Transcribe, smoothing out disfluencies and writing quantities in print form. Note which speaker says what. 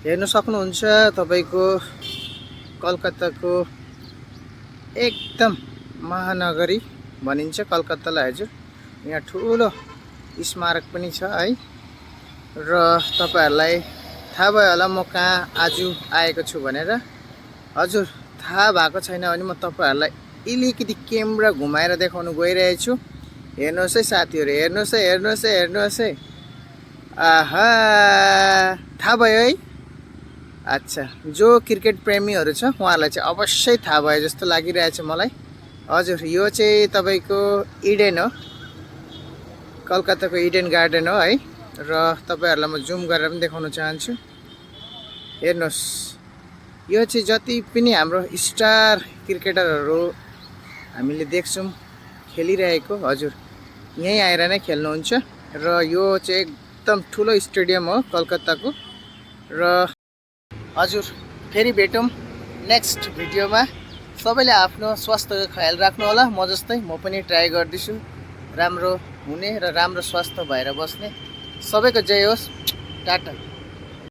Speaker 1: हेर्न सक्नुहुन्छ तपाईको कलकत्ताको एकदम महानगरी भनिन्छ कलकत्तालाई हजुर। यहाँ ठुलो स्मारक पनि छ है। र तपाईहरुलाई थाहा भयो होला म कहाँ आज आएको छु भनेर। हजुर थाहा भएको छैन भने म तपाईहरुलाई अलिकति क्यामेरा घुमाएर देखाउन गइरहेको छु। हेर्नुहोस् है साथीहरु, हेर्नुहोस् है, हेर्नुहोस् है, हेर्नुहोस् है। आहा, थाहा भयो है। अच्छा, जो क्रिकेट प्रेमीहरु छ उहाँहरुलाई चाहिँ अवश्य थाहा भयो जस्तो लागिरहेछ मलाई। हजुर यो चाहिँ तपाईको इडेन हो, कलकत्ताको इडेन गार्डन हो है। र तपाईहरुलाई म जुम गरेर पनि देखाउन चाहन्छु। हेर्नुहोस्, यो चाहिँ जति पनि हाम्रो स्टार क्रिकेटरहरु हामीले देख्छौं खेलिरहेको, हजुर यही आएर नै खेल्नुहुन्छ। र यो चाहिँ एकदम ठुलो स्टेडियम हो कलकत्ताको। र हजुर फेरि भेटौं नेक्स्ट भिडियोमा। सबैले आफ्नो स्वास्थ्यको ख्याल राख्नु होला, म जस्तै म पनि ट्राई गर्दैछु राम्रो हुने र राम्रो स्वास्थ्य भएर बस्ने। सबैको जय होस्। टाटा।